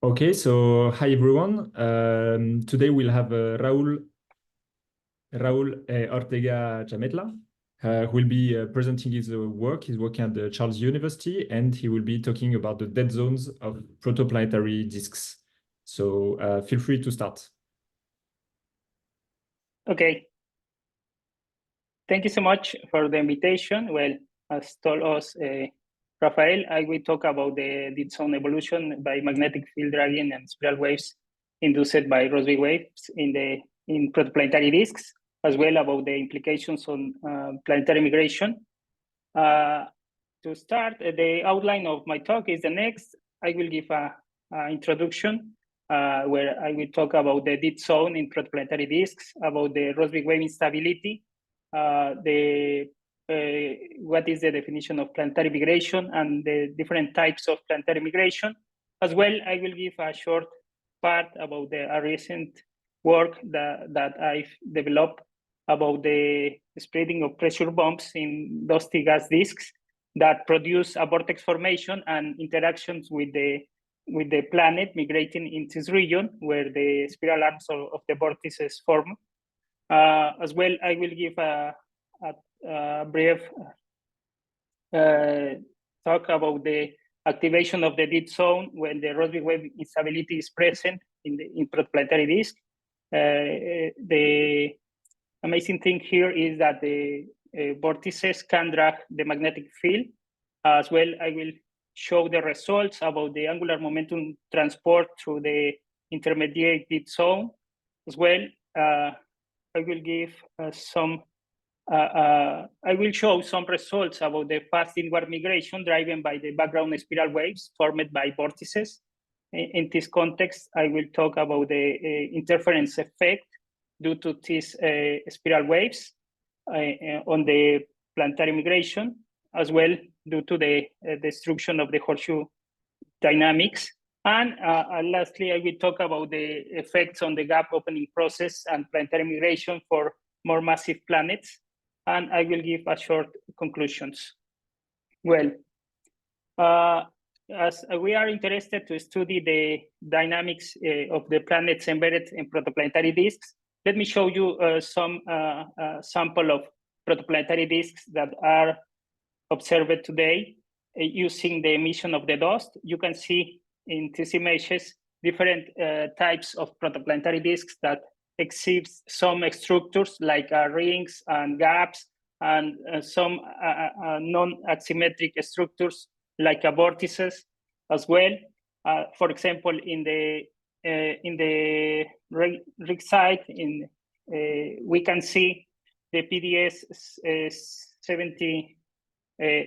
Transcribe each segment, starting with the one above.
Okay, so hi everyone. Today we'll have Raúl Ortega Chametla, who will be presenting his work. He's working at the Charles University, and he will be talking about the dead zones of protoplanetary disks. So feel free to start. Okay. Thank you so much for the invitation. Well, as told us Rafael, I will talk about the dead zone evolution by magnetic field dragging and spiral waves induced by Rossby waves in protoplanetary disks, as well about the implications on planetary migration. To start, the outline of my talk is the next. I will give an introduction where I will talk about the dead zone in protoplanetary disks, about the Rossby wave instability, what is the definition of planetary migration and the different types of planetary migration. As well, I will give a short part about a recent work that I've developed about the spreading of pressure bumps in dusty gas disks that produce a vortex formation and interactions with the planet migrating into this region where the spiral arms of the vortices form. As well, I will give a brief talk about the activation of the dead zone when the Rossby wave instability is present in protoplanetary disk. The amazing thing here is that the vortices can drag the magnetic field. As well, I will show the results about the angular momentum transport through the intermediate dead zone. As well, I will give I will show some results about the fast inward migration driven by the background spiral waves formed by vortices. In this context, I will talk about the interference effect due to these spiral waves on the planetary migration, as well due to the destruction of the horseshoe dynamics. And lastly, I will talk about the effects on the gap opening process and planetary migration for more massive planets. And I will give a short conclusions. Well, as we are interested to study the dynamics of the planets embedded in protoplanetary disks, let me show you some sample of protoplanetary disks that are observed today using the emission of the dust. You can see in these images different types of protoplanetary disks that exhibit some structures like rings and gaps, and some non-asymmetric structures like vortices as well. For example, in the rig side, we can see the PDS 70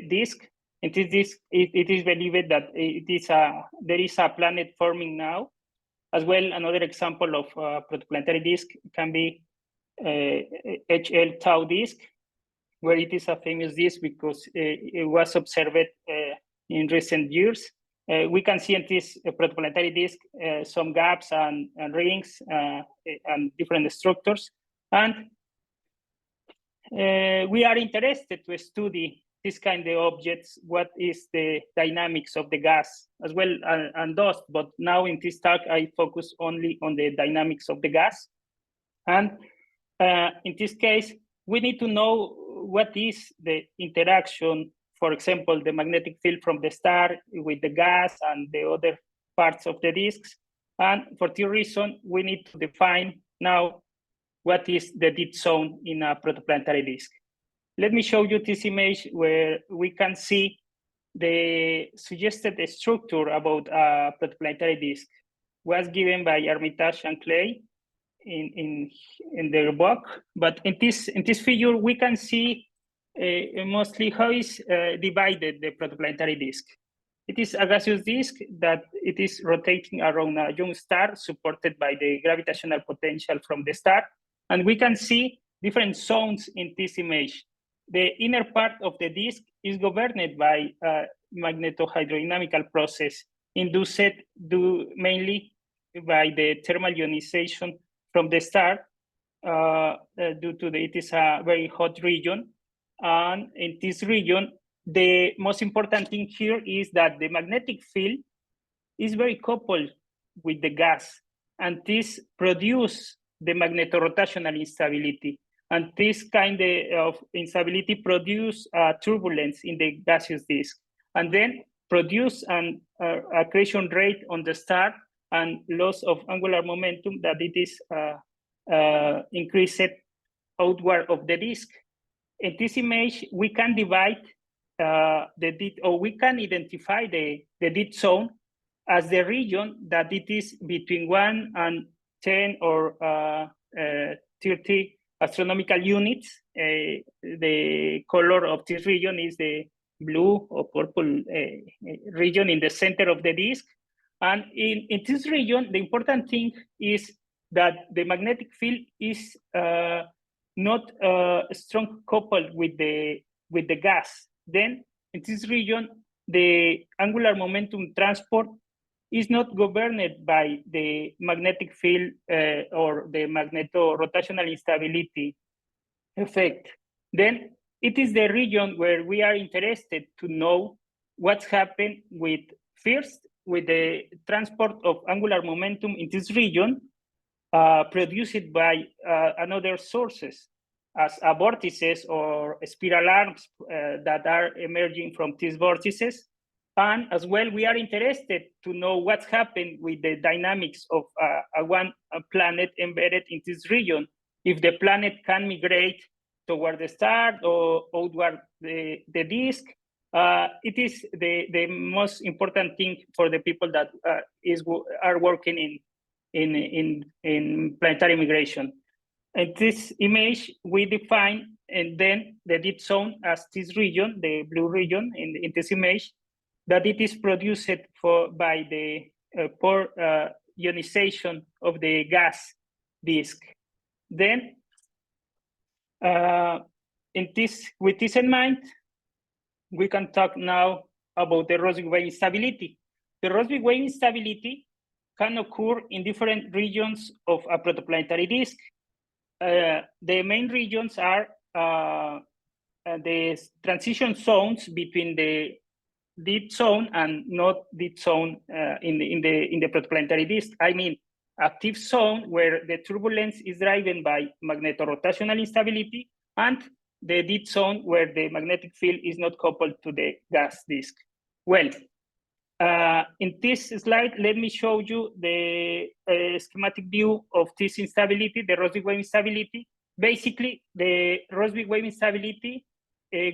disk. In this disk, it is believed that there is a planet forming now. As well, another example of protoplanetary disk can be HL tau disk, where it is a famous disk because it was observed in recent years. We can see in this protoplanetary disk some gaps and rings and different structures. And we are interested to study this kind of objects, what is the dynamics of the gas as well and dust. But now in this talk, I focus only on the dynamics of the gas. And in this case, we need to know what is the interaction, for example, the magnetic field from the star with the gas and the other parts of the disks. And for this reason, we need to define now what is the dead zone in a protoplanetary disk. Let me show you this image where we can see the suggested structure about a protoplanetary disk was given by Armitage and Clay in their book. But in this figure, we can see mostly how is divided the protoplanetary disk. It is a gaseous disk that it is rotating around a young star supported by the gravitational potential from the star. And we can see different zones in this image. The inner part of the disk is governed by a magnetohydrodynamical process induced mainly by the thermal ionization from the star due to it is a very hot region. And in this region, the most important thing here is that the magnetic field is very coupled with the gas, and this produce the magnetorotational instability. And this kind of instability produce turbulence in the gaseous disk, and then produce an accretion rate on the start and loss of angular momentum that it is increased outward of the disk. In this image, we can divide we can identify the dead zone as the region that it is between 1 and 10 or 30 astronomical units. The color of this region is the blue or purple region in the center of the disk. And in this region, the important thing is that the magnetic field is not strong coupled with the gas. Then in this region, the angular momentum transport is not governed by the magnetic field or the magnetorotational instability effect. Then it is the region where we are interested to know what's happened with the transport of angular momentum in this region produced by another sources, as vortices or spiral arms that are emerging from these vortices. And as well, we are interested to know what's happened with the dynamics of one planet embedded in this region. If the planet can migrate toward the star or outward the disk, it is the most important thing for the people that are working in planetary migration. In this image, we define and then the dead zone as this region, the blue region in this image, that it is produced by the poor ionization of the gas disk. Then, with this in mind, we can talk now about the Rossby wave instability. The Rossby wave instability can occur in different regions of a protoplanetary disk. The main regions are the transition zones between the dead zone and not dead zone in the protoplanetary disk. I mean, active zone where the turbulence is driven by magnetorotational instability, and the dead zone where the magnetic field is not coupled to the gas disk. Well, in this slide, let me show you the schematic view of this instability, the Rossby wave instability. Basically, the Rossby wave instability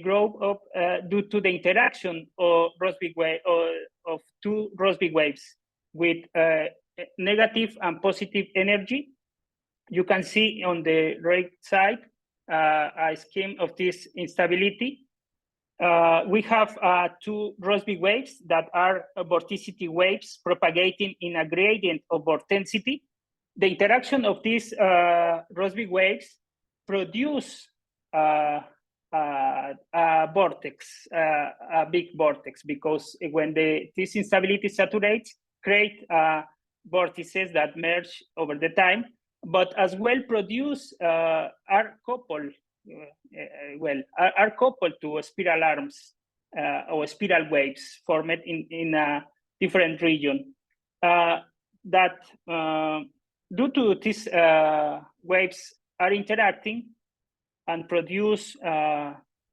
grow up due to the interaction of of two Rossby waves with negative and positive energy. You can see on the right side a scheme of this instability. We have two Rossby waves that are vorticity waves propagating in a gradient of vorticity. The interaction of these Rossby waves produce a vortex, a big vortex, because when this instability saturates, create vortices that merge over the time, but as well produce are coupled to spiral arms or spiral waves formed in a different region. That due to these waves are interacting and produce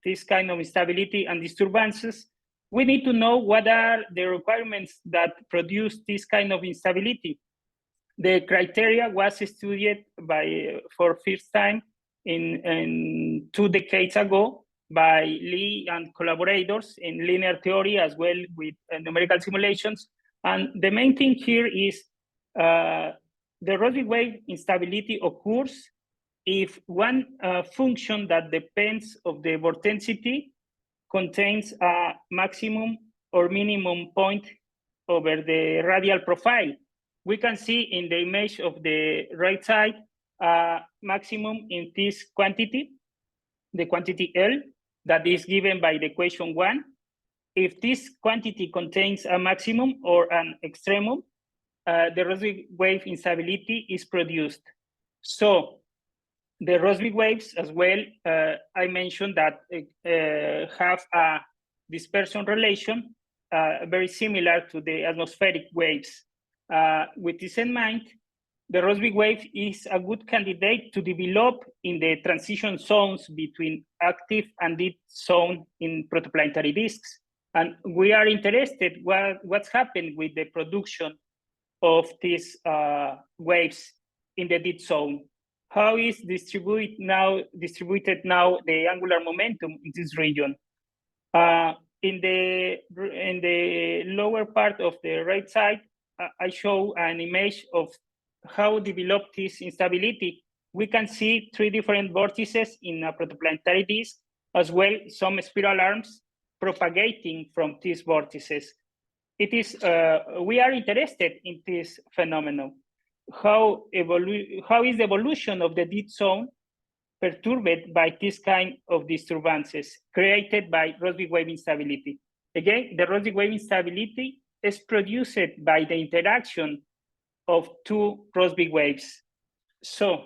this kind of instability and disturbances, we need to know what are the requirements that produce this kind of instability. The criteria was studied for first time in 2 decades ago by Lee and collaborators in linear theory as well with numerical simulations. And the main thing here is the Rossby wave instability occurs if one function that depends of the vorticity contains a maximum or minimum point over the radial profile. We can see in the image of the right side maximum in this quantity, the quantity L, that is given by the equation 1. If this quantity contains a maximum or an extremum, the Rossby wave instability is produced. So the Rossby waves as well, I mentioned that have a dispersion relation very similar to the atmospheric waves. With this in mind, the Rossby wave is a good candidate to develop in the transition zones between active and dead zone in protoplanetary disks. And we are interested what's happened with the production of these waves in the dead zone. How is distributed now the angular momentum in this region? In the lower part of the right side, I show an image of how developed this instability. We can see 3 different vortices in a protoplanetary disk, as well some spiral arms propagating from these vortices. It is we are interested in this phenomenon. How is the evolution of the dead zone perturbed by this kind of disturbances created by Rossby wave instability? Again, the Rossby wave instability is produced by the interaction of 2 Rossby waves. So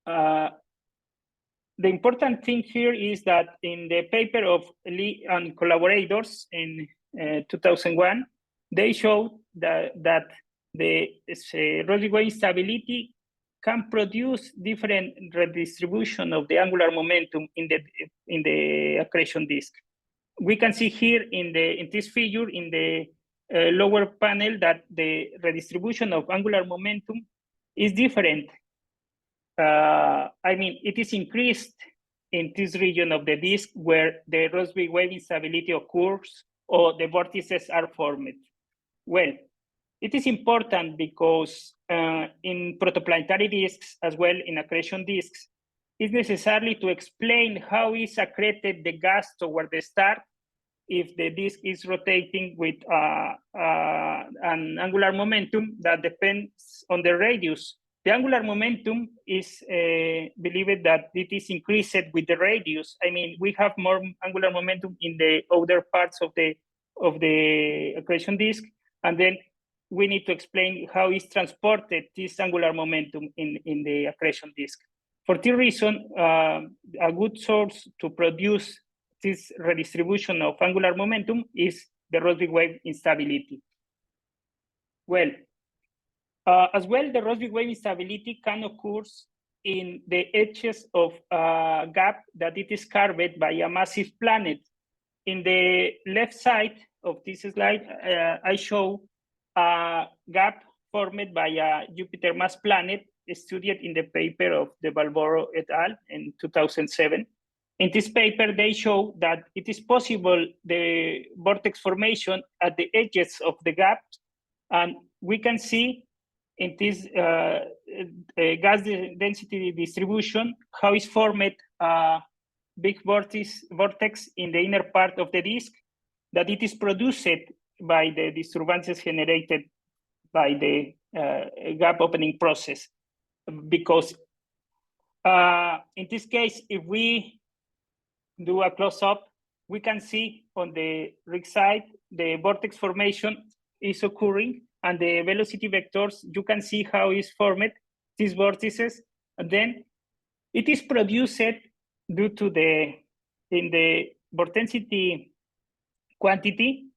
the important thing here is that in the paper of Lee and collaborators in 2001, they showed that the Rossby wave instability can produce different redistribution of the angular momentum in the accretion disk. We can see here in this figure in the lower panel that the redistribution of angular momentum is different. I mean, it is increased in this region of the disk where the Rossby wave instability occurs or the vortices are formed. Well, it is important because in protoplanetary disks, as well in accretion disks, it's necessary to explain how is accreted the gas toward the star if the disk is rotating with an angular momentum that depends on the radius. The angular momentum is believed that it is increased with the radius. I mean, we have more angular momentum in the outer parts of the accretion disk, and then we need to explain how is transported this angular momentum in the accretion disk. For this reason, a good source to produce this redistribution of angular momentum is the Rossby wave instability. Well, as well, the Rossby wave instability can occur in the edges of a gap that it is carved by a massive planet. In the left side of this slide, I show a gap formed by a Jupiter mass planet studied in the paper of De Balboro et al. In 2007. In this paper, they show that it is possible the vortex formation at the edges of the gap, and we can see in this gas density distribution how is formed a big vortex in the inner part of the disk, that it is produced by the disturbances generated by the gap opening process. Because in this case, if we do a close-up, we can see on the right side, the vortex formation is occurring, and the velocity vectors, you can see how is formed these vortices, and then it is produced due to in the vorticity quantity,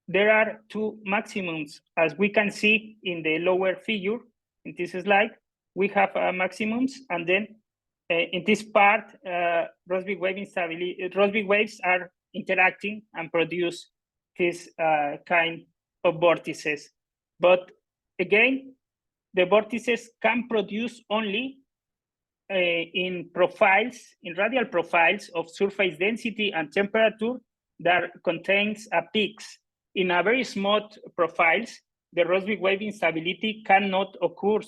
there are 2 maximums, as we can see in the lower figure in this slide. We have maximums, and then in this part, Rossby wave instability, Rossby waves are interacting and produce this kind of vortices. But again, the vortices can produce only in profiles, in radial profiles of surface density and temperature that contains peaks. In a very small profiles, the Rossby wave instability cannot occur.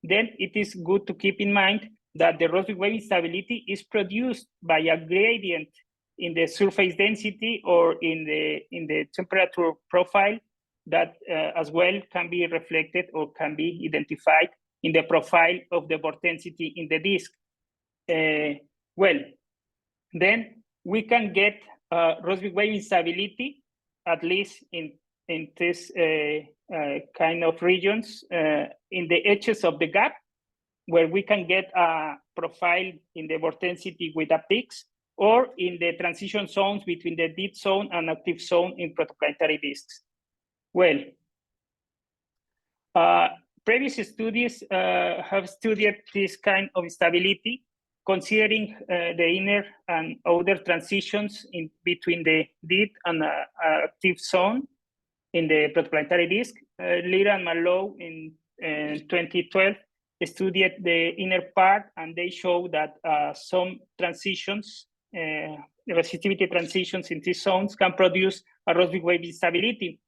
Then it is good to keep in mind that the Rossby wave instability is produced by a gradient in the surface density or in the temperature profile that as well can be reflected or can be identified in the profile of the vorticity in the disk. Well, then we can get Rossby wave instability, at least in this kind of regions, in the edges of the gap, where we can get a profile in the vorticity with a peaks, or in the transition zones between the dead zone and active zone in protoplanetary disks. Well, Previous studies have studied this kind of instability, considering the inner and outer transitions in between the dead and active zone in the protoplanetary disk. Lira and Mallow in 2012 studied the inner part, and they show that some transitions, the resistivity transitions in these zones can produce a Rossby wave instability.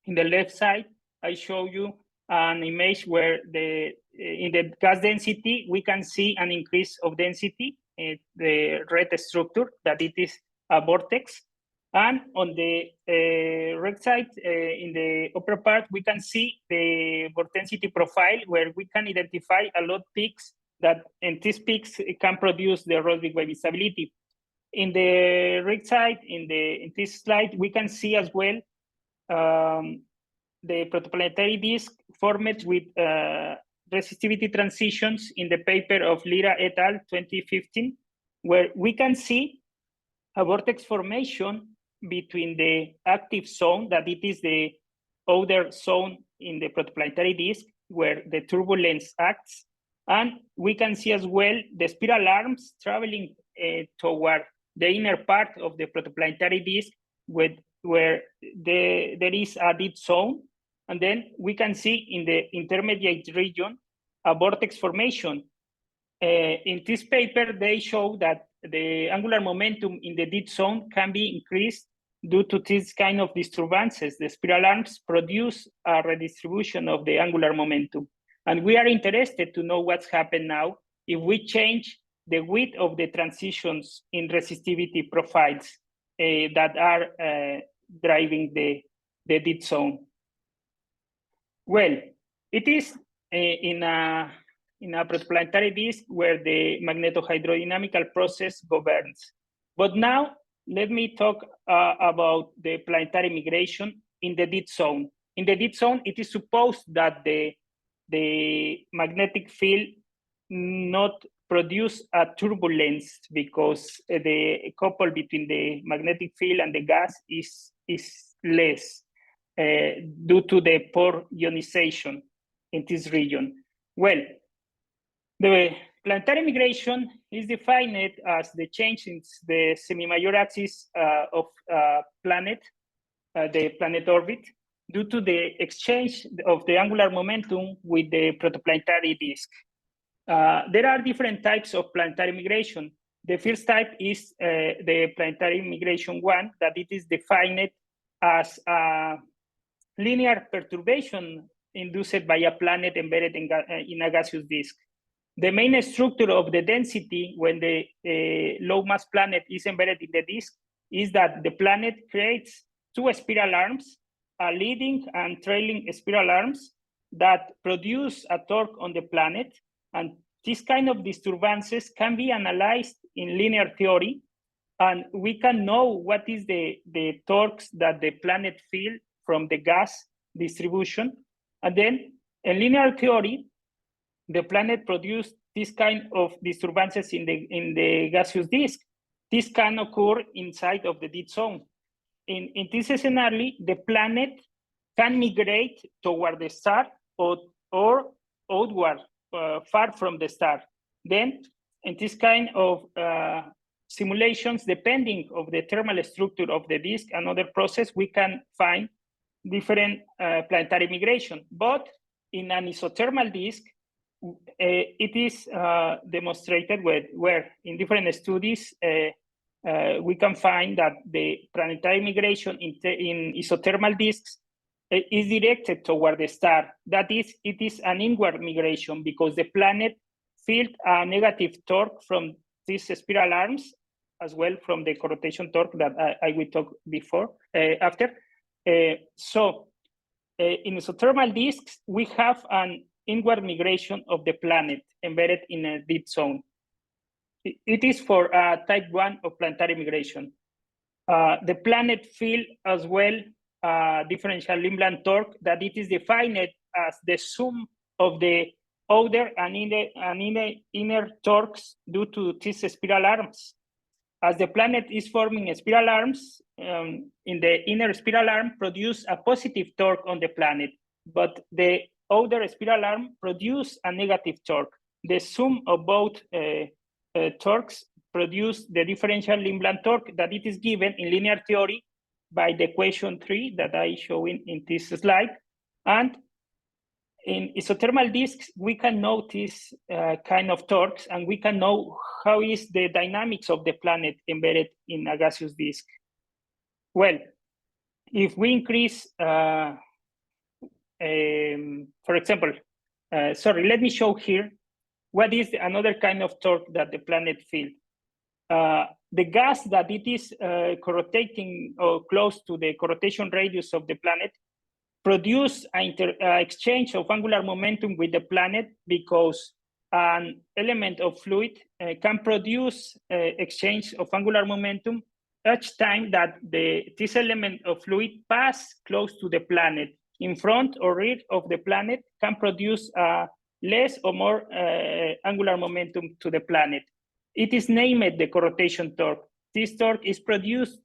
In the left side, I show you an image where in the gas density, we can see an increase of density, the red structure, that it is a vortex. And on the right side, in the upper part, we can see the vorticity profile, where we can identify a lot of peaks that, and these peaks can produce the Rossby wave instability. In the right side, in this slide, we can see as well the protoplanetary disk formed with resistivity transitions in the paper of Lira et al. 2015, where we can see a vortex formation between the active zone, that it is the outer zone in the protoplanetary disk, where the turbulence acts. And we can see as well the spiral arms traveling toward the inner part of the protoplanetary disk, where there is a dead zone. And then we can see in the intermediate region a vortex formation. In this paper, they show that the angular momentum in the dead zone can be increased due to this kind of disturbances. The spiral arms produce a redistribution of the angular momentum. And we are interested to know what's happened now if we change the width of the transitions in resistivity profiles that are driving the dead zone. Well, it is in a protoplanetary disk where the magnetohydrodynamical process governs. But now, let me talk about the planetary migration in the dead zone. In the dead zone, it is supposed that the magnetic field not produce a turbulence, because the couple between the magnetic field and the gas is less due to the poor ionization in this region. Well, the planetary migration is defined as the change in the semi-major axis of planet, the planet orbit, due to the exchange of the angular momentum with the protoplanetary disk. There are different types of planetary migration. The first type is the planetary migration 1, that it is defined as a linear perturbation induced by a planet embedded in a gaseous disk. The main structure of the density when the low mass planet is embedded in the disk is that the planet creates two spiral arms, a leading and trailing spiral arms that produce a torque on the planet. And this kind of disturbances can be analyzed in linear theory, and we can know what is the torques that the planet feel from the gas distribution. And then in linear theory, the planet produced this kind of disturbances in the gaseous disk. This can occur inside of the dead zone. In this scenario, the planet can migrate toward the star or outward, far from the star. Then, in this kind of simulations, depending of the thermal structure of the disk and other process, we can find different planetary migration. But in an isothermal disk, it is demonstrated where in different studies, we can find that the planetary migration in isothermal disks is directed toward the star. That is, it is an inward migration, because the planet felt a negative torque from these spiral arms, as well from the rotation torque that I will talk after. So in isothermal disks, we have an inward migration of the planet embedded in a dead zone. It is for type 1 of planetary migration. The planet feel as well differential Lindblad torque, that it is defined as the sum of the outer and inner torques due to these spiral arms. As the planet is forming spiral arms, in the inner spiral arm produce a positive torque on the planet, but the outer spiral arm produce a negative torque. The sum of both torques produce the differential Lindblad torque that it is given in linear theory by the equation 3 that I show in this slide. And in isothermal disks, we can notice kind of torques, and we can know how is the dynamics of the planet embedded in a gaseous disk. Well, if we increase, for example, sorry, let me show here what is another kind of torque that the planet feels. The gas that it is rotating or close to the rotation radius of the planet produce an exchange of angular momentum with the planet, because an element of fluid can produce exchange of angular momentum each time that this element of fluid pass close to the planet. In front or rear of the planet can produce less or more angular momentum to the planet. It is named the corrotation torque. This torque is produced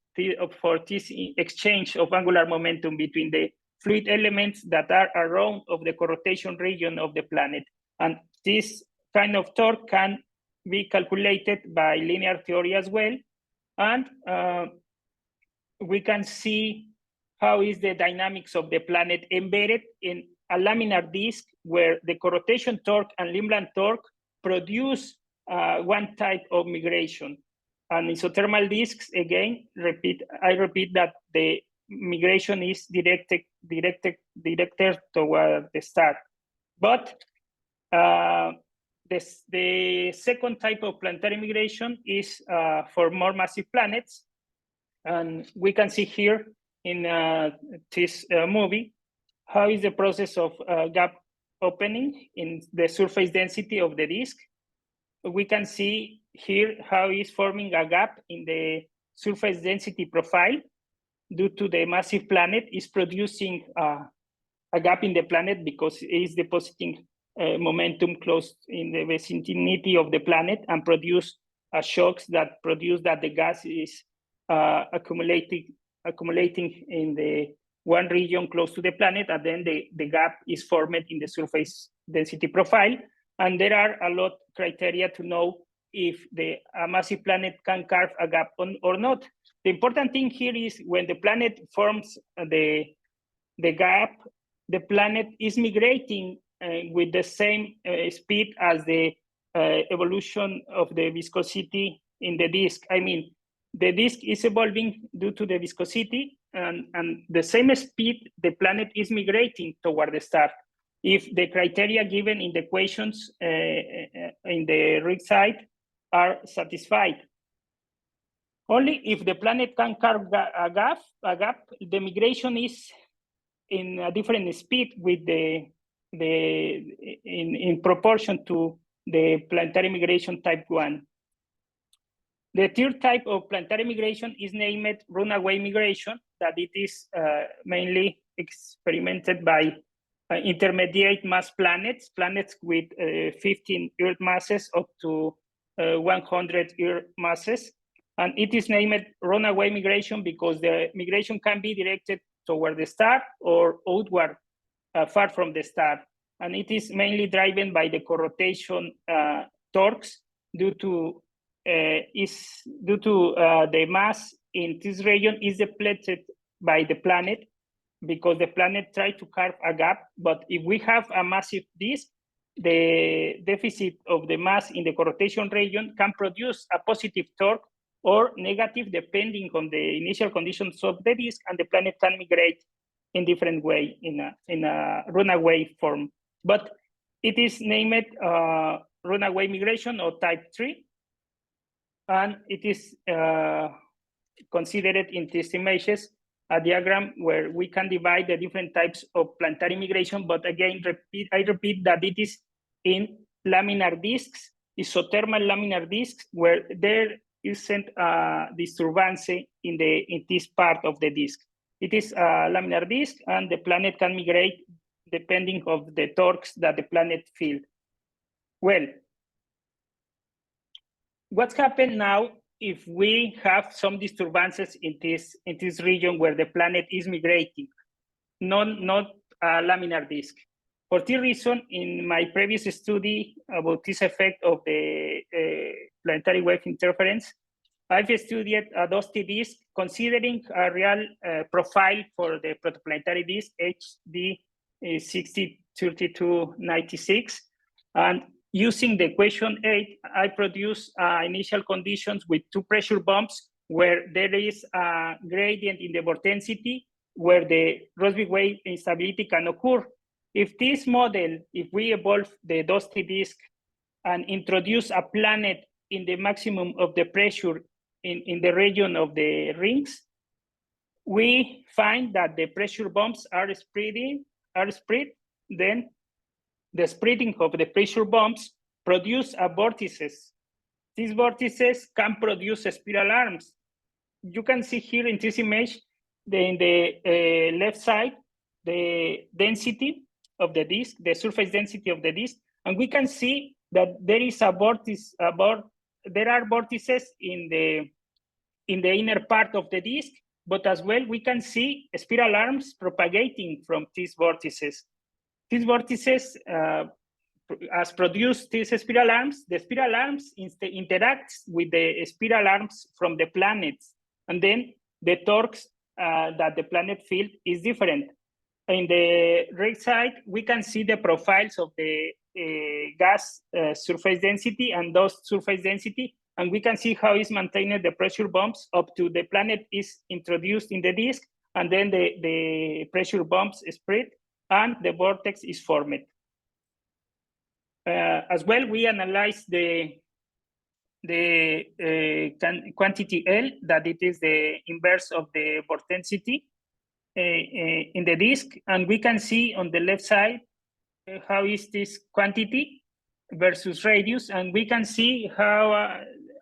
for this exchange of angular momentum between the fluid elements that are around of the corrotation region of the planet. And this kind of torque can be calculated by linear theory as well. And we can see how is the dynamics of the planet embedded in a laminar disk, where the corrotation torque and Lindblad torque produce one type of migration. And isothermal disks, again, I repeat that the migration is directed toward the star. But the second type of planetary migration is for more massive planets. And we can see here in this movie how is the process of gap opening in the surface density of the disk. We can see here how is forming a gap in the surface density profile due to the massive planet is producing a gap in the planet because it is depositing momentum close in the vicinity of the planet and produce shocks that produce that the gas is accumulating in the one region close to the planet, and then the gap is formed in the surface density profile. And there are a lot of criteria to know if a massive planet can carve a gap or not. The important thing here is when the planet forms the gap, the planet is migrating with the same speed as the evolution of the viscosity in the disk. I mean, the disk is evolving due to the viscosity, and the same speed the planet is migrating toward the star. If the criteria given in the equations in the right side are satisfied. Only if the planet can carve a gap, the migration is in a different speed with in proportion to the planetary migration type 1. The third type of planetary migration is named runaway migration, that it is mainly experimented by intermediate mass planets with 15 Earth masses up to 100 Earth masses. And it is named runaway migration because the migration can be directed toward the star or outward, far from the star. And it is mainly driven by the corrotation torques due to the mass in this region is depleted by the planet, because the planet tried to carve a gap. But if we have a massive disk, the deficit of the mass in the corrotation region can produce a positive torque or negative, depending on the initial conditions of the disk, and the planet can migrate in different way in a runaway form. But it is named runaway migration or type 3, and it is considered in these images a diagram where we can divide the different types of planetary migration. But again, I repeat that it is in laminar disks, isothermal laminar disks, where there isn't a disturbance in this part of the disk. It is a laminar disk, and the planet can migrate depending of the torques that the planet feels. Well, what's happened now if we have some disturbances in this region where the planet is migrating, not a laminar disk? For this reason, in my previous study about this effect of the planetary wave interference, I've studied a dusty disk considering a real profile for the protoplanetary disk HD 603296. And using the equation 8, I produce initial conditions with two pressure bumps where there is a gradient in the vorticity where the Rossby wave instability can occur. If this model, if we evolve the dusty disk and introduce a planet in the maximum of the pressure in the region of the rings, we find that the pressure bumps are spread. Then the spreading of the pressure bumps produce a vortices. These vortices can produce spiral arms. You can see here in this image, in the left side, the density of the disk, the surface density of the disk, and we can see that there is a vortice. There are vortices in the inner part of the disk, but as well we can see spiral arms propagating from these vortices. These vortices, as produce these spiral arms, the spiral arms interact with the spiral arms from the planets, and then the torques that the planet field is different. In the right side, we can see the profiles of the gas surface density and dust surface density, and we can see how is maintained the pressure bumps up to the planet is introduced in the disk, and then the pressure bumps spread, and the vortex is formed. As well, we analyze the quantity L, that it is the inverse of the vorticity in the disk, and we can see on the left side how is this quantity versus radius, and we can see how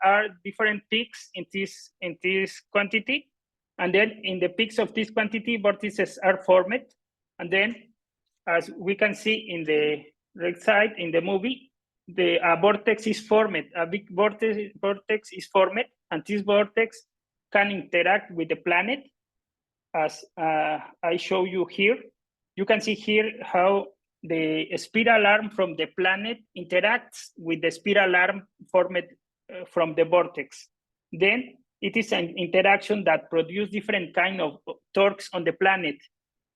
are different peaks in this quantity, and then in the peaks of this quantity, vortices are formed, and then as we can see in the right side in the movie, the vortex is formed, a big vortex is formed, and this vortex can interact with the planet, as I show you here. You can see here how the spiral arm from the planet interacts with the spiral arm formed from the vortex. Then it is an interaction that produces different kind of torques on the planet.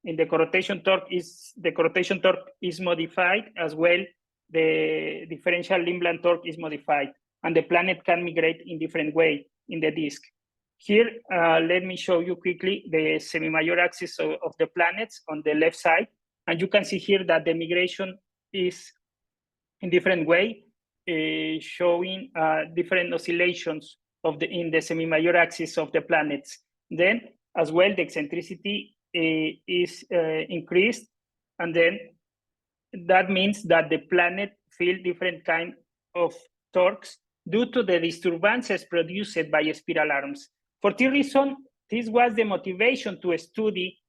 In the rotation torque is modified, as well the differential Lindblad torque is modified, and the planet can migrate in different way in the disk. Here, let me show you quickly the semi-major axis of the planets on the left side, and you can see here that the migration is in different way, showing different oscillations in the semi-major axis of the planets. Then, as well, the eccentricity is increased, and then that means that the planet feel different kind of torques due to the disturbances produced by spiral arms. For this reason, this was the motivation to study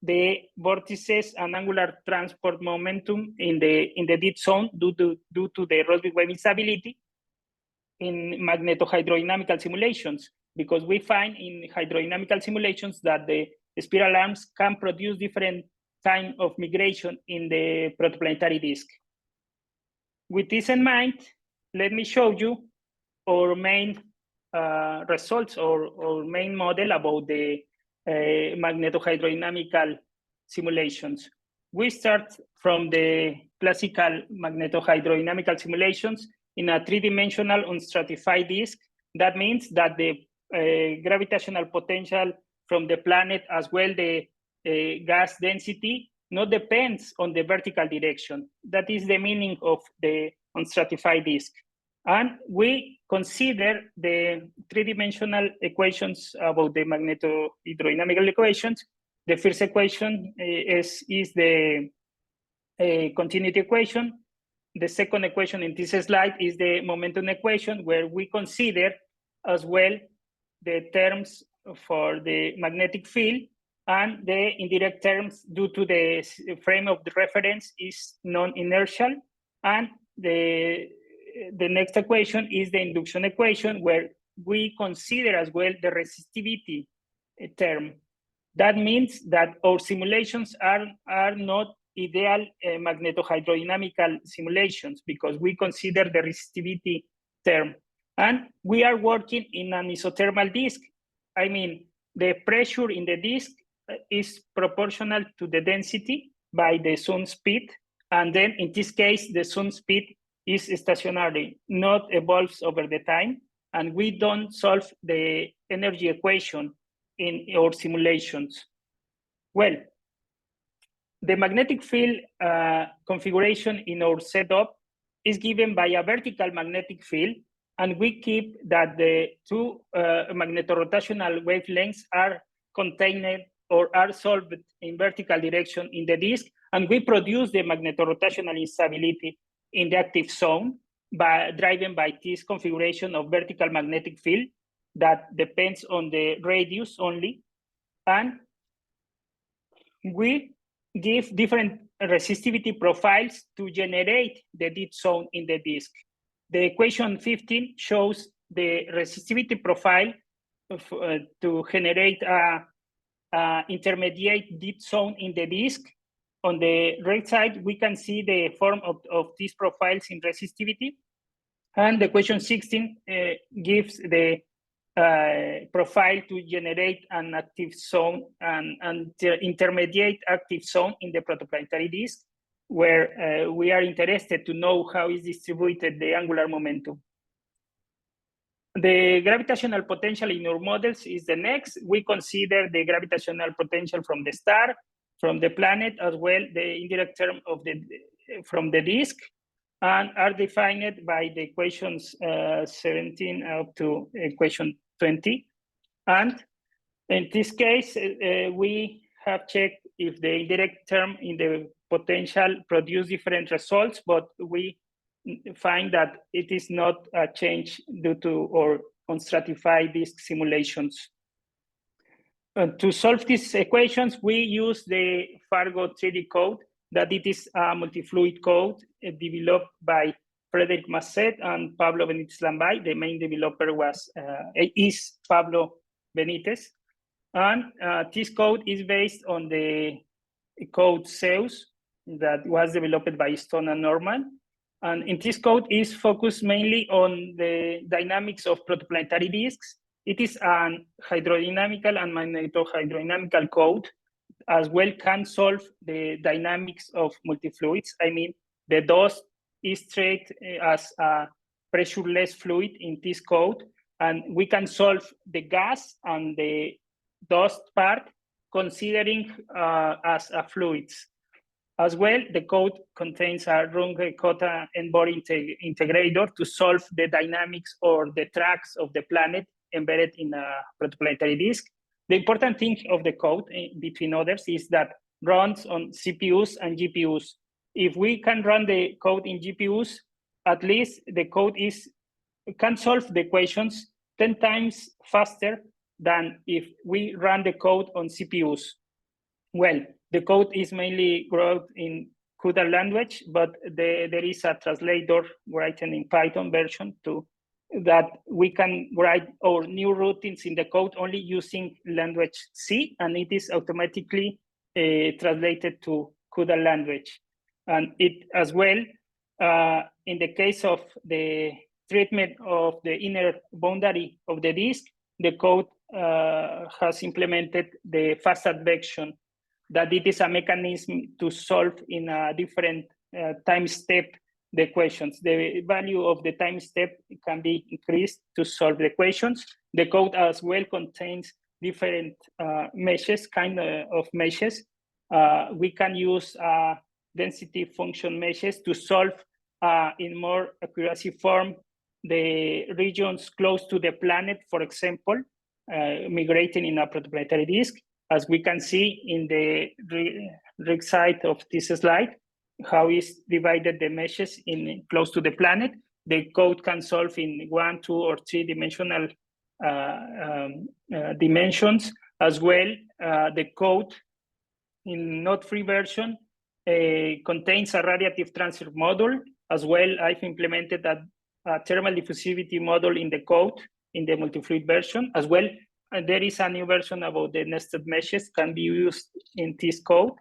the vortices and angular transport momentum in the dead zone due to the Rossby wave instability in magnetohydrodynamical simulations, because we find in hydrodynamical simulations that the spiral arms can produce different kind of migration in the protoplanetary disk. With this in mind, let me show you our main results or main model about the magnetohydrodynamical simulations. We start from the classical magnetohydrodynamical simulations in a three-dimensional unstratified disk. That means that the gravitational potential from the planet, as well the gas density, not depends on the vertical direction. That is the meaning of the unstratified disk. And we consider the three-dimensional equations about the magnetohydrodynamical equations. The first equation is the continuity equation. The second equation in this slide is the momentum equation, where we consider as well the terms for the magnetic field, and the indirect terms due to the frame of the reference is non-inertial. And the next equation is the induction equation, where we consider as well the resistivity term. That means that our simulations are not ideal magnetohydrodynamical simulations because we consider the resistivity term. And we are working in an isothermal disk. I mean, the pressure in the disk is proportional to the density by the sun speed. And then in this case, the sun speed is stationary, not evolves over the time. And we don't solve the energy equation in our simulations. Well, the magnetic field configuration in our setup is given by a vertical magnetic field, and we keep that the two magnetorotational wavelengths are contained or are solved in vertical direction in the disk, and we produce the magnetorotational instability in the active zone driven by this configuration of vertical magnetic field that depends on the radius only. And we give different resistivity profiles to generate the dead zone in the disk. The equation 15 shows the resistivity profile to generate a intermediate dead zone in the disk. On the right side, we can see the form of these profiles in resistivity. And the equation 16 gives the profile to generate an active zone and intermediate active zone in the protoplanetary disk, where we are interested to know how is distributed the angular momentum. The gravitational potential in our models is the next. We consider the gravitational potential from the star, from the planet, as well the indirect term of from the disk, and are defined by the equations 17 up to equation 20. And in this case, we have checked if the indirect term in the potential produce different results, but we find that it is not a change due to our unstratified disk simulations. To solve these equations, we use the Fargo 3D code, that it is a multi-fluid code developed by Frederic Masset and Pablo Benitez Lambay. The main developer is Pablo Benitez. And this code is based on the code Zeus that was developed by Stone and Norman. And in this code is focused mainly on the dynamics of protoplanetary disks. It is an hydrodynamical and magnetohydrodynamical code, as well can solve the dynamics of multifluids. I mean, the dust is treated as a pressureless fluid in this code, and we can solve the gas and the dust part considering as a fluids. As well, the code contains a Runge-Kota N-Bor integrator to solve the dynamics or the tracks of the planet embedded in a protoplanetary disk. The important thing of the code, between others, is that runs on CPUs and GPUs. If we can run the code in GPUs, at least the code can solve the equations 10 times faster than if we run the code on CPUs. Well, the code is mainly wrote in CUDA language, but there is a translator written in Python version too, that we can write our new routines in the code only using language C, and it is automatically translated to CUDA language. And it as well, in the case of the treatment of the inner boundary of the disk, the code has implemented the fast advection, that it is a mechanism to solve in a different time step the equations. The value of the time step can be increased to solve the equations. The code as well contains different meshes, kind of meshes. We can use density function meshes to solve in more accuracy form the regions close to the planet, for example, migrating in a protoplanetary disk. As we can see in the right side of this slide, how is divided the meshes in close to the planet. The code can solve in 1, 2, or 3 dimensional dimensions. As well, the code in not-free version contains a radiative transfer model. As well, I've implemented a thermal diffusivity model in the code in the multi-fluid version. As well, and there is a new version about the nested meshes can be used in this code.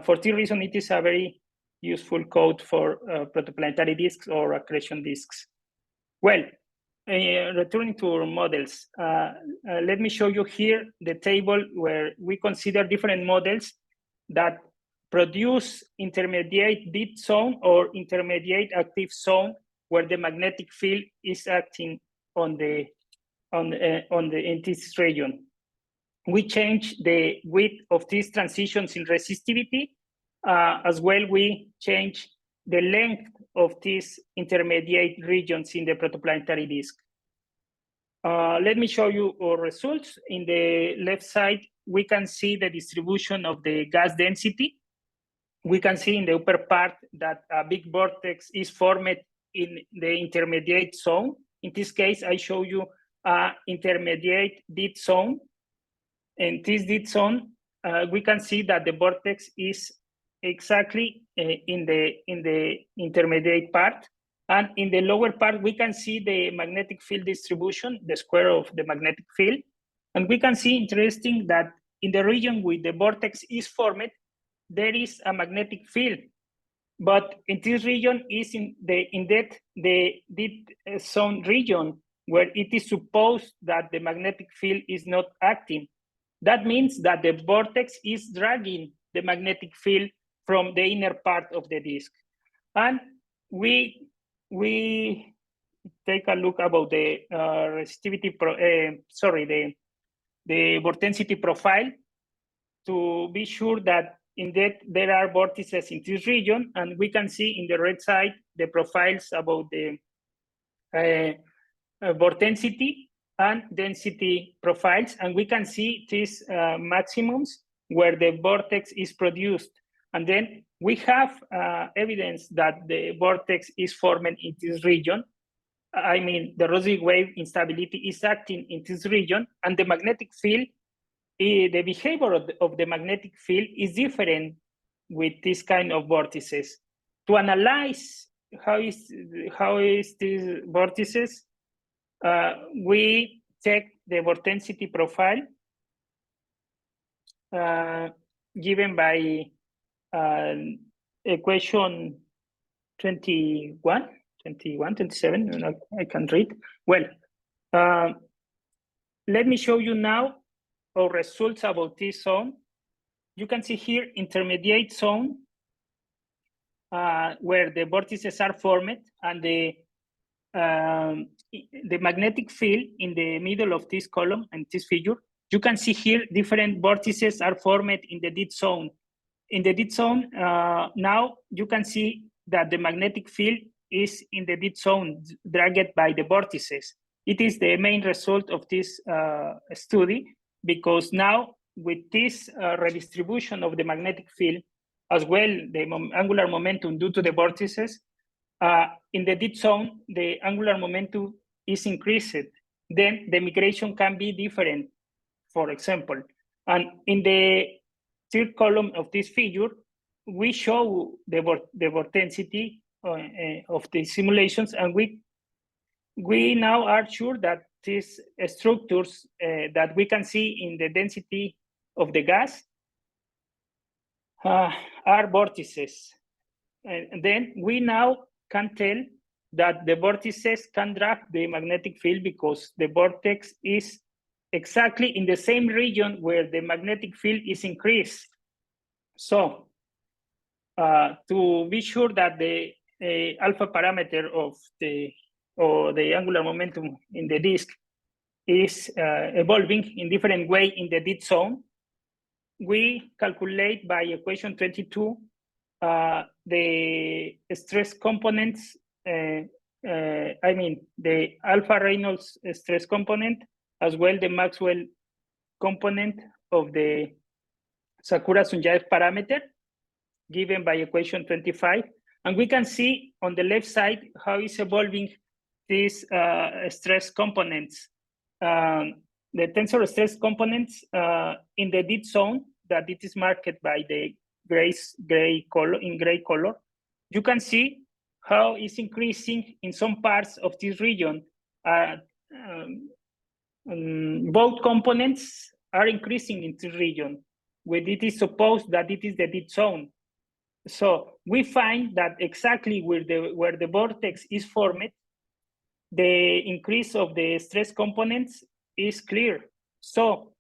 For this reason, it is a very useful code for protoplanetary disks or accretion disks. Well, returning to our models, let me show you here the table where we consider different models that produce intermediate dead zone or intermediate active zone where the magnetic field is acting in this region. We change the width of these transitions in resistivity. As well, we change the length of these intermediate regions in the protoplanetary disk. Let me show you our results. In the left side, we can see the distribution of the gas density. We can see in the upper part that a big vortex is formed in the intermediate zone. In this case, I show you an intermediate dead zone. In this dead zone, we can see that the vortex is exactly in the intermediate part. And in the lower part, we can see the magnetic field distribution, the square of the magnetic field. And we can see, interesting, that in the region where the vortex is formed, there is a magnetic field. But in this region is in the dead zone region, where it is supposed that the magnetic field is not acting. That means that the vortex is dragging the magnetic field from the inner part of the disk. And we take a look about the resistivity, the vorticity profile to be sure that indeed there are vortices in this region. And we can see in the right side the profiles about the vorticity and density profiles. And we can see these maximums where the vortex is produced. And then we have evidence that the vortex is formed in this region. I mean, the Rossby wave instability is acting in this region, and the magnetic field, the behavior of the magnetic field is different with this kind of vortices. To analyze how is these vortices, we check the vorticity profile given by equation 27, I can read. Well, let me show you now our results about this zone. You can see here intermediate zone where the vortices are formed, and the magnetic field in the middle of this column and this figure. You can see here different vortices are formed in the dead zone. In the dead zone, now you can see that the magnetic field is in the dead zone, dragged by the vortices. It is the main result of this study, because now with this redistribution of the magnetic field, as well the angular momentum due to the vortices, in the dead zone, the angular momentum is increased. Then the migration can be different, for example. And in the third column of this figure, we show the vorticity of the simulations, and we now are sure that these structures that we can see in the density of the gas are vortices. And then we now can tell that the vortices can drag the magnetic field, because the vortex is exactly in the same region where the magnetic field is increased. So to be sure that the alpha parameter of the angular momentum in the disk is evolving in different way in the dead zone, we calculate by equation 22 the stress components, I mean the alpha Reynolds stress component, as well the Maxwell component of the Sakura-Sunyaev parameter, given by equation 25. And we can see on the left side how is evolving these stress components. The tensor stress components in the dead zone, that it is marked by the gray color. You can see how it's increasing in some parts of this region. Both components are increasing in this region. when it is supposed that it is the dead zone. So we find that exactly where the vortex is formed, the increase of the stress components is clear. So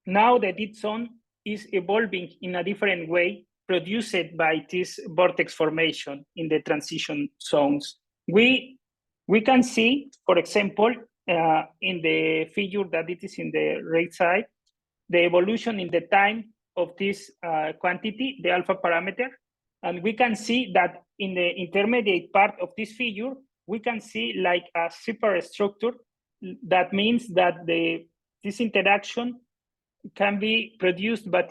now the dead zone is evolving in a different way, produced by this vortex formation in the transition zones. We can see, for example, in the figure that it is in the right side, the evolution in the time of this quantity, the alpha parameter. And we can see that in the intermediate part of this figure, we can see like a superstructure. That means that this interaction can be produced by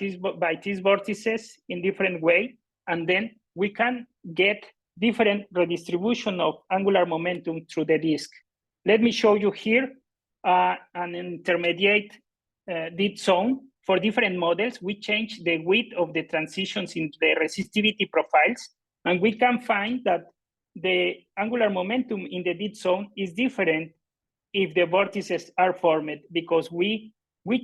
these vortices in different way, and then we can get different redistribution of angular momentum through the disk. Let me show you here an intermediate dead zone. For different models, we change the width of the transitions in the resistivity profiles, and we can find that the angular momentum in the dead zone is different if the vortices are formed, because we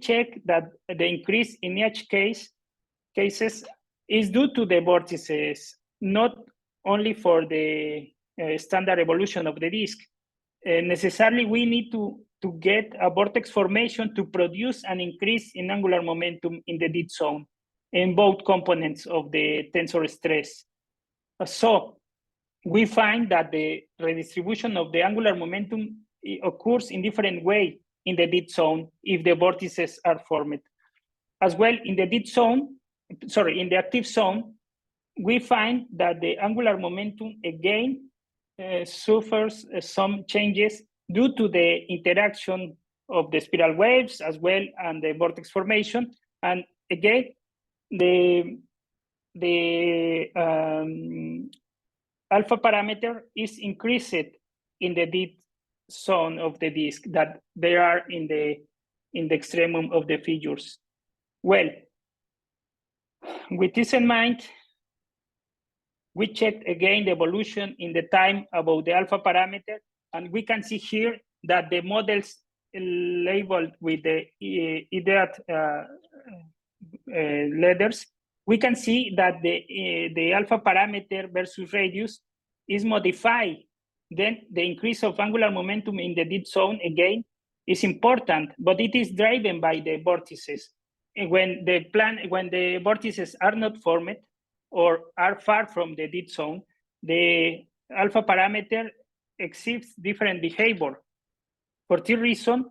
check that the increase in each cases is due to the vortices, not only for the standard evolution of the disk. Necessarily, we need to get a vortex formation to produce an increase in angular momentum in the dead zone in both components of the tensor stress. So we find that the redistribution of the angular momentum occurs in different way in the dead zone if the vortices are formed. As well, in the dead zone, in the active zone, we find that the angular momentum again suffers some changes due to the interaction of the spiral waves as well and the vortex formation. And again, the alpha parameter is increased in the dead zone of the disk that they are in the extremum of the figures. Well, with this in mind, we checked again the evolution in the time about the alpha parameter, and we can see here that the models labeled with the IDEAT letters, we can see that the alpha parameter versus radius is modified. Then the increase of angular momentum in the dead zone again is important, but it is driven by the vortices. And when the vortices are not formed or are far from the dead zone, the alpha parameter exhibits different behavior. For this reason,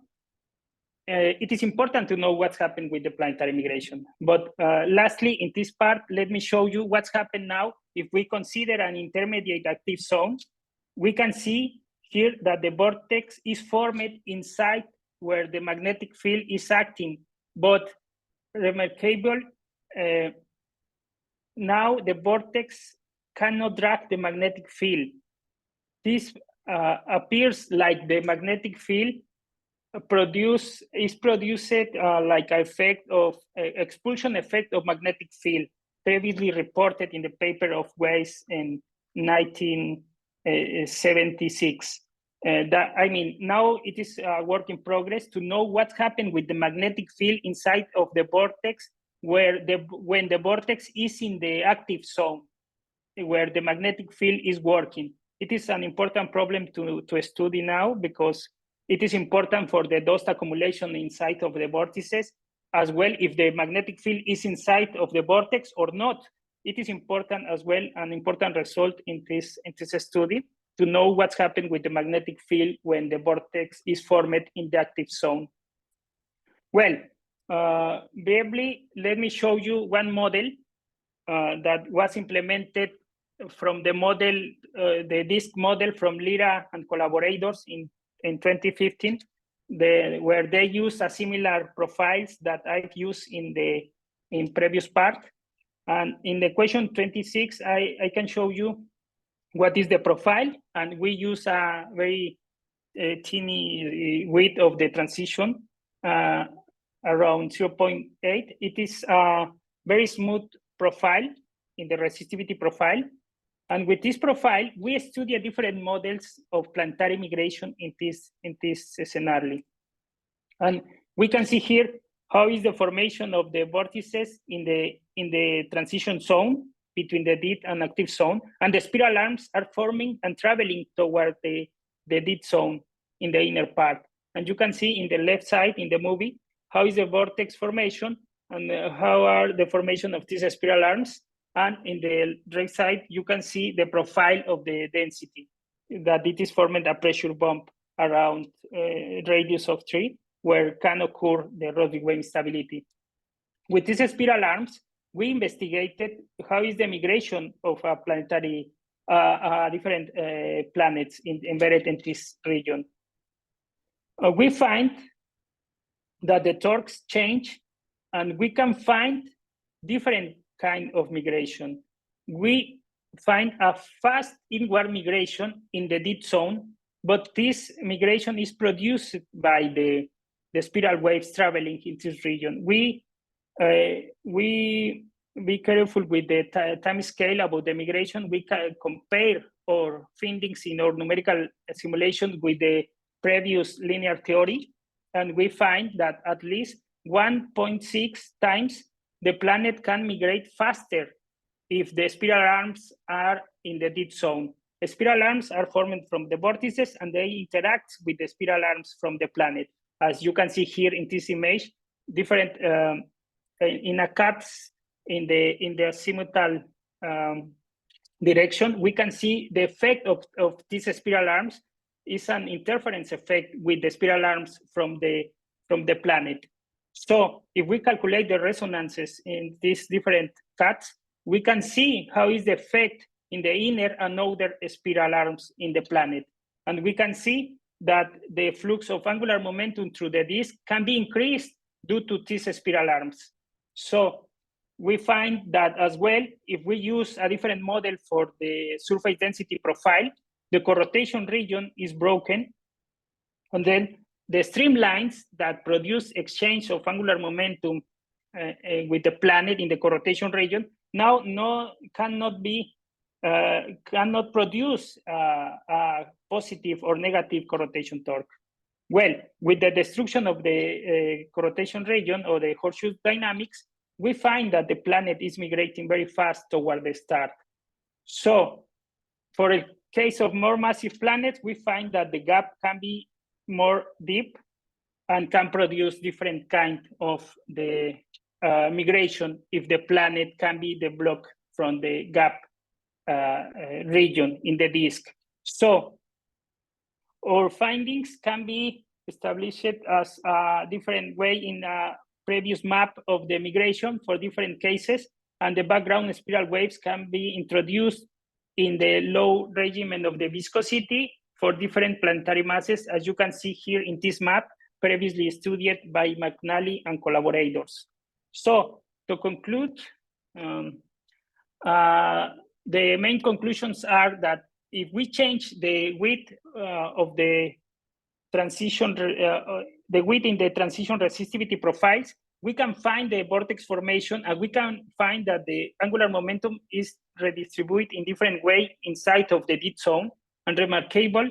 it is important to know what's happened with the planetary migration. But lastly, in this part, let me show you what's happened now. If we consider an intermediate active zone, we can see here that the vortex is formed inside where the magnetic field is acting. But remarkable, now the vortex cannot drag the magnetic field. This appears like the magnetic field is produced like an effect of expulsion effect of magnetic field, previously reported in the paper of Weiss in 1976. Now it is a work in progress to know what happened with the magnetic field inside of the vortex, when the vortex is in the active zone, where the magnetic field is working. It is an important problem to study now, because it is important for the dust accumulation inside of the vortices, as well if the magnetic field is inside of the vortex or not. It is important as well, an important result in this study, to know what's happened with the magnetic field when the vortex is formed in the active zone. Well, briefly, let me show you one model that was implemented from the model, the disk model from Lira and collaborators in 2015, where they use a similar profiles that I've used in previous part. And in the question 26, I can show you what is the profile, and we use a very teeny width of the transition, around 0.8. It is a very smooth profile in the resistivity profile. And with this profile, we study different models of planetary migration in this scenario. And we can see here how is the formation of the vortices in the transition zone between the dead and active zone, and the spiral arms are forming and traveling toward the dead zone in the inner part. And you can see in the left side in the movie, how is the vortex formation and how are the formation of these spiral arms. And in the right side, you can see the profile of the density, that it is formed a pressure bump around a radius of 3, where can occur the Rossby wave instability. With these spiral arms, we investigated how is the migration of a planetary, different planets embedded in this region. We find that the torques change, and we can find different kind of migration. We find a fast inward migration in the dead zone, but this migration is produced by the spiral waves traveling in this region. We be careful with the time scale about the migration. We can compare our findings in our numerical simulation with the previous linear theory, and we find that at least 1.6 times the planet can migrate faster if the spiral arms are in the dead zone. The spiral arms are formed from the vortices, and they interact with the spiral arms from the planet. As you can see here in this image, different in a cuts in the azimuthal direction, we can see the effect of these spiral arms is an interference effect with the spiral arms from the planet. So if we calculate the resonances in these different cuts, we can see how is the effect in the inner and outer spiral arms in the planet. And we can see that the flux of angular momentum through the disk can be increased due to these spiral arms. So we find that as well, if we use a different model for the surface density profile, the corrotation region is broken, and then the streamlines that produce exchange of angular momentum with the planet in the corrotation region now cannot produce a positive or negative corrotation torque. Well, with the destruction of the corrotation region or the horseshoe dynamics, we find that the planet is migrating very fast toward the star. So for a case of more massive planets, we find that the gap can be more deep and can produce different kind of the migration if the planet can be developed from the gap region in the disk. So our findings can be established as a different way in a previous map of the migration for different cases, and the background spiral waves can be introduced in the low regimen of the viscosity for different planetary masses, as you can see here in this map, previously studied by McNally and collaborators. So to conclude, the main conclusions are that if we change the width of the transition, the width in the transition resistivity profiles, we can find the vortex formation, and we can find that the angular momentum is redistributed in different way inside of the dead zone. And remarkable,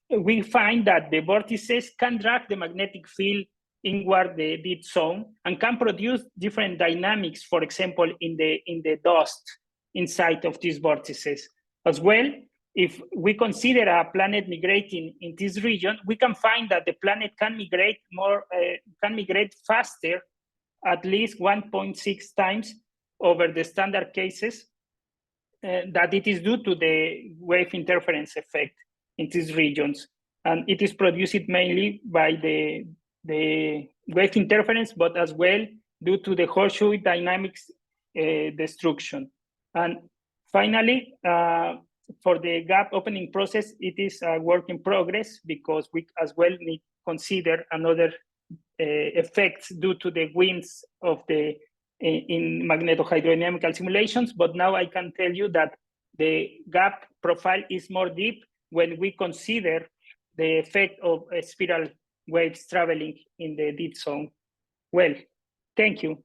we find that the vortices can drag the magnetic field inward the dead zone and can produce different dynamics, for example, in the dust inside of these vortices. As well, if we consider a planet migrating in this region, we can find that the planet can migrate faster, at least 1.6 times over the standard cases, that it is due to the wave interference effect in these regions. And it is produced mainly by the wave interference, but as well due to the horseshoe dynamics destruction. And finally, for the gap opening process, it is a work in progress, because we as well need to consider another effects due to the winds of the in magnetohydrodynamical simulations. But now I can tell you that the gap profile is more deep when we consider the effect of spiral waves traveling in the dead zone. Well, thank you.